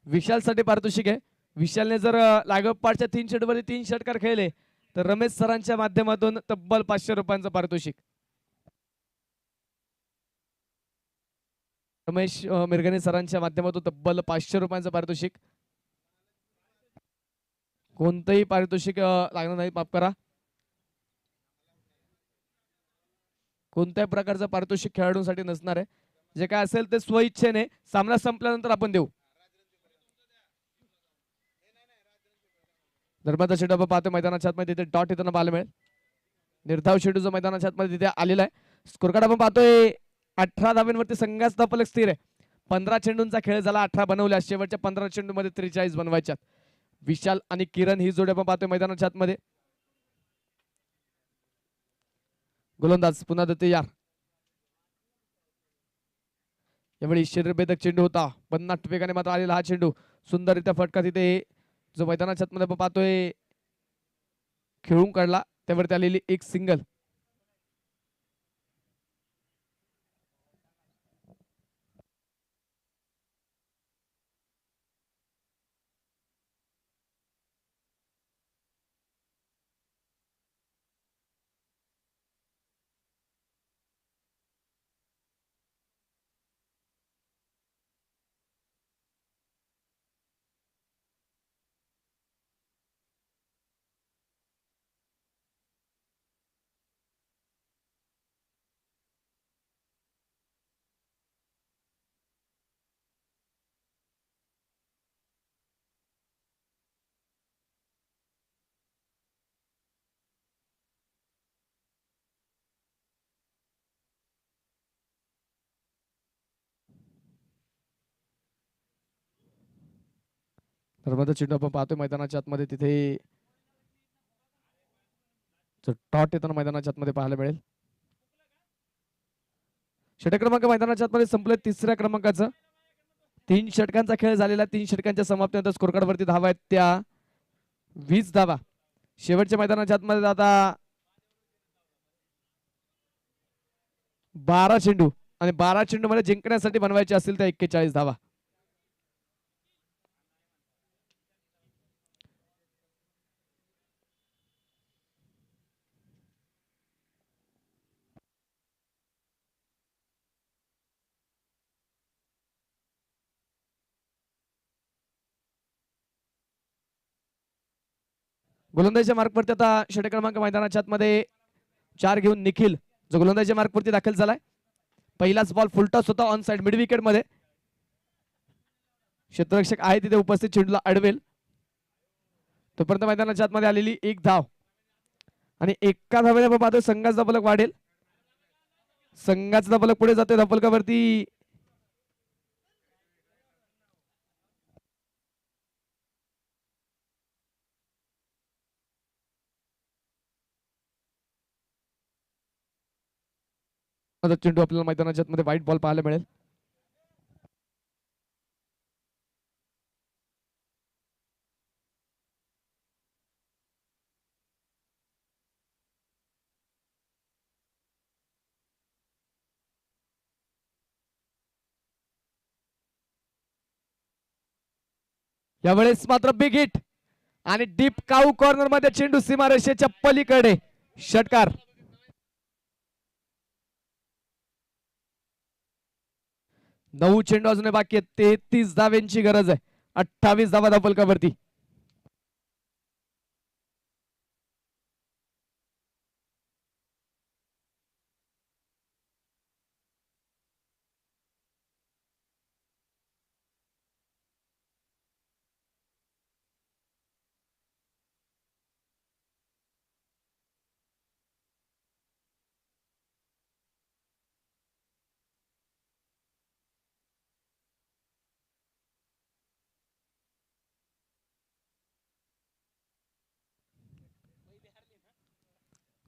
विशालसाठी पारितोषिक आहे. विशालने जर लागोपाठच्या 3 षटकांमध्ये 3 षटकार खेळले तर रमेश सरांच्या माध्यमातून तब्बल 500 रुपयांचं पारितोषिक. रमेश मिरगणे सरांच्या माध्यमातून तब्बल 500 रुपयांचं पारितोषिक. कोणतंही पारितोषिक लागणार नाही, माफ करा. कोणत्याही प्रकारचं पारितोषिक खेळाडूंसाठी नसणार आहे. जे काय असेल ते स्वइच्छेने सामना संपल्यानंतर आपण देऊ. धर्माचा चेंडू आपण पाहतो मैदानाच्या आतमध्ये, तिथे डॉट येताना पाहायला मिळेल. निर्धाव चेंडू जो मैदानाच्या आतमध्ये तिथे आलेला आहे. स्कोर कार्ड आपण पाहतोय 18 धाब्यांवरती संघाचा धावफलक स्थिर आहे. 15 चेंडूंचा खेळ झाला, 18 बनवल्या. शेवटच्या 15 चेंडू मध्ये 43 बनवायच्यात. विशाल आणि किरण ही जोडी आपण पाहतोय मैदानाच्या आतमध्ये. गोलंदाज पुन्हा तयार. यावेळी शरीरभेदक चेंडू होता, 50 वेगाने मात्र आलेला हा चेंडू. सुंदररित्या फटका तिथे जो मैदानाच्या आतमध्ये आपण पाहतोय खेळून काढला, त्यावरती आलेली एक सिंगल. धर्माचा चेंडू आपण पाहतोय मैदानाच्या आतमध्ये, तिथे टॉट येताना मैदानाच्या आतमध्ये पाहायला मिळेल. षटक क्रमांक मैदानाच्या आतमध्ये संपलं. तिसऱ्या क्रमांकाचं 3 षटकांचा खेळ झालेला. 3 षटकांच्या समाप्तीनंतर स्कोर कार्ड वरती धावा आहेत त्या 20 धावा. शेवटच्या मैदानाच्या आतमध्ये आता 12 चेंडू आणि 12 चेंडू मध्ये जिंकण्यासाठी बनवायचे असतील त्या 41 धावा. गोलंदाजीच्या मार्कवरती आता षटक क्रमांक मैदानाच्या आतमध्ये 4 घेऊन निखिल जो गोलंदाजीच्या मार्कवरती दाखल झालाय. पहिलाच बॉल फुलटॉस होता ऑन साइड मिड विकेट मध्ये. क्षेत्ररक्षक आहे तिथे उपस्थित, चेंडूला अडवेल तोपर्यंत मैदानाच्या आतमध्ये आलेली एक धाव आणि एका धावेने आपण पाहतो संघाचा धावफलक वाढेल. संघाचा धावफलक पुढे जातोय. धावफलकावरती आता चेंडू आपल्याला मैदानाच्या आतमध्ये व्हाईट बॉल पाहायला मिळेल. यावेळेस मात्र बिग हिट आणि डीप काऊ कॉर्नर मध्ये चेंडू सीमारेषेच्या पलीकडे षटकार. नऊ चेंडू अजून बाकी आहेत. 33 धाव्यांची गरज आहे. 28 धावा धावफलकावरती.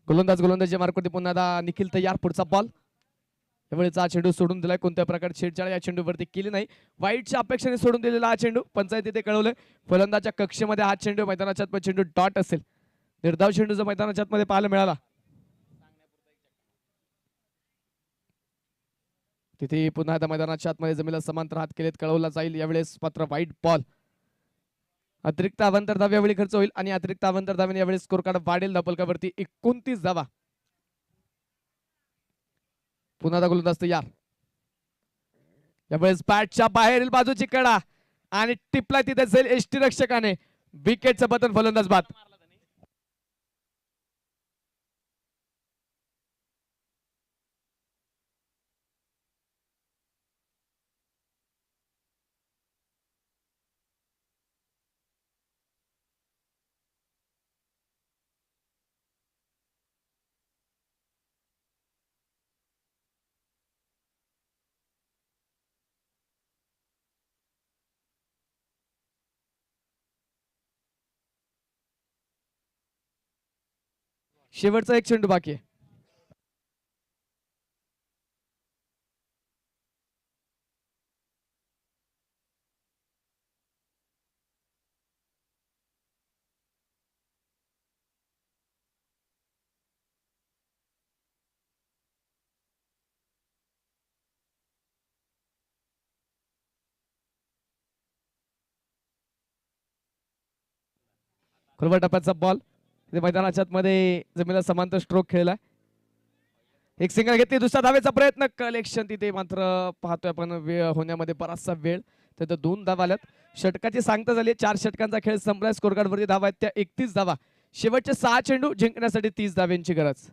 गोलंदाजी मार्कवरती पुन्हा एकदा निखिल तयार. पुढचा बॉल. यावेळेचा चेंडू सोडून दिलाय. कोणत्या प्रकारची छेडछाड या चेंडूवरती केली नाही. वाईटच्या अपेक्षेने सोडून दिलेला हा चेंडू. पंचायत इथे कळवलंय फलंदाच्या कक्षेमध्ये हा चेंडू मैदानाच्या आतमध्ये चेंडू डॉट असेल. निर्धाव चेंडू जर मैदानाच्या आतमध्ये पाहायला मिळाला तिथे पुन्हा एकदा मैदानाच्या आतमध्ये जमिनीला समांतर हात केलेत कळवला जाईल. यावेळेस मात्र व्हाईट बॉल. अतिरिक्त अवांतर धाव यावेळी खर्च होईल आणि अतिरिक्त अवांतर धाव्याने यावेळी स्कोर कार्ड वाढेल. धावफलकावरती 29 धावा. पुन्हा एकदा गोलंदाज तयार. यावेळेस बॅटच्या बाहेरील बाजूची कडा आणि टिपला तिथे जाईल एसटी रक्षकाने. विकेटचं पतन. फलंदाज बाद. शेवटचा एक चेंडू बाकी आहे. खुलवा टप्प्याचा बॉल. मैदानाच्या मध्ये जमिनीला समांतर स्ट्रोक खेळलाय. एक सिंगल घेतली. दुसरा धावेचा प्रयत्न. कलेक्शन तिथे मात्र पाहतोय आपण वेळ होण्यामध्ये बराचसा वेळ. तर 2 धावा आल्यात. षटकाची सांगता झाली. 4 षटकांचा खेळ संपलाय. स्कोर कार्ड वरती धावा आहेत त्या 31 धावा. शेवटचे 6 चेंडू जिंकण्यासाठी 30 धाव्यांची गरज.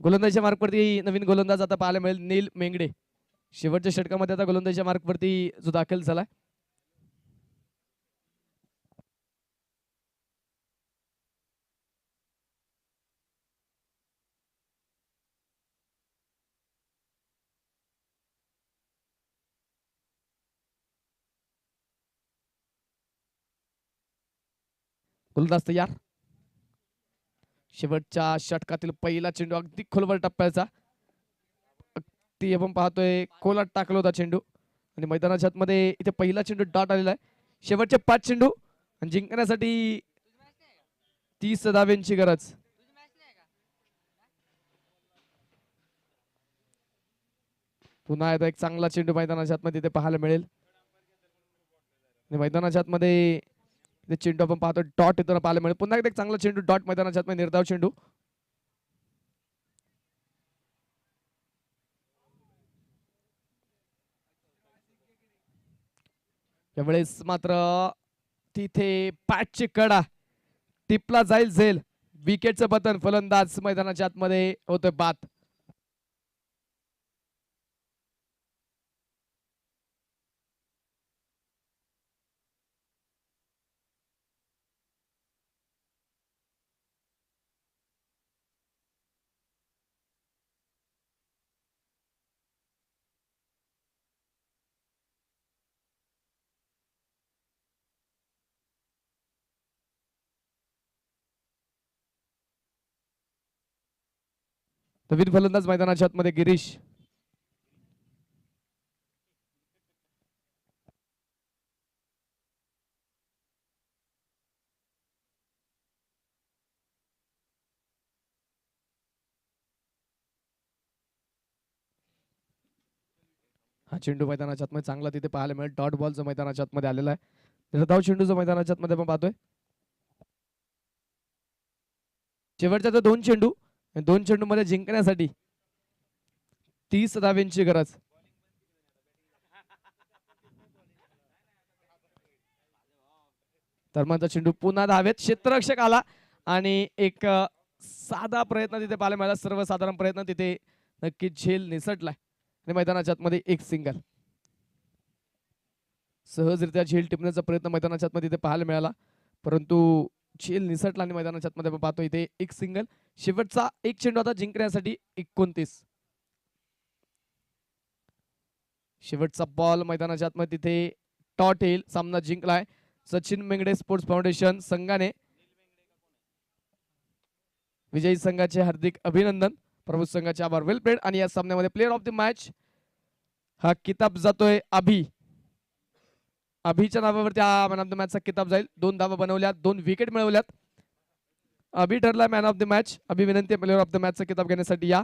गोलंदाजीच्या मार्कवरती नवीन गोलंदाज आता पाहायला मिळेल. नील मेंगडे. शेवटच्या षटकामध्ये आता गोलंदाजीच्या मार्कवरती जो दाखल झालाय. गोलंदाज तयार. शेवटच्या षटकातील पहिला चेंडू अगदी खोलवर टप्प्याचा. ती आपण पाहतोय कोलाट टाकला होता चेंडू आणि मैदानाच्या आतमध्ये इथे पहिला चेंडू डॉट आलेला आहे. शेवटचे 5 चेंडू आणि जिंकण्यासाठी 30 धाव्यांची गरज. पुन्हा एकदा एक चांगला चेंडू मैदानाच्या आतमध्ये इथे पाहायला मिळेल. मैदानाच्या आतमध्ये चेंडू आपण पाहतो डॉट येताना पाहायला मिळेल. पुन्हा एकदा एक चांगला चेंडू डॉट मैदानाच्या आतमध्ये. निर्धाव चेंडू. यावेळेस मात्र तिथे पॅचची कडा. टिपला जाईल झेल. विकेटचं पतन. फलंदाज मैदानाच्या आतमध्ये होतोय बाद. नवीन फलंदाज मैदानाच्या आतमध्ये गिरीश. हा चेंडू मैदानाच्या आतमध्ये चांगला तिथे पाहायला मिळेल. डॉट बॉल जो मैदानाच्या आतमध्ये आलेला आहे. धाव चेंडू जो मैदानाच्या आतमध्ये आपण पाहतोय. शेवटच्या तर दोन चेंडू मध्ये जिंकण्यासाठी 30 धावांची गरज. धर्मांचा चेंडू पुन्हा धावेत. क्षेत्ररक्षक आला आणि एक साधा प्रयत्न तिथे पाहायला मिळाला. सर्वसाधारण प्रयत्न तिथे नक्कीच झेल निसटलाय आणि मैदानाच्या आतमध्ये एक सिंगल. सहजरित्या झेल टिपण्याचा प्रयत्न मैदानाच्या आतमध्ये तिथे पाहायला मिळाला, परंतु झेल निसटला आणि मैदानाच्या आतमध्ये आपण पाहतो इथे एक सिंगल. शेवटचा एक चेंडू आता जिंकण्यासाठी 29. शेवटचा बॉल मैदानाच्या आतमध्ये तिथे टॉट येईल. सामना जिंकलाय सचिन मेंगडे स्पोर्ट्स फाउंडेशन संघाने. विजयी संघाचे हार्दिक अभिनंदन, प्रभू संघाचे आभार. वेल प्लेड. आणि या सामन्यामध्ये प्लेअर ऑफ द मॅच हा किताब जातोय अभिच्या नावावरती हा मॅन ऑफ द मॅचचा किताब जाईल. 2 धावा बनवल्यात, 2 विकेट मिळवल्यात. अभि ठरला मॅन ऑफ द मॅच. अभि विनंती प्लेअर ऑफ द मॅचचा किताब घेण्यासाठी या.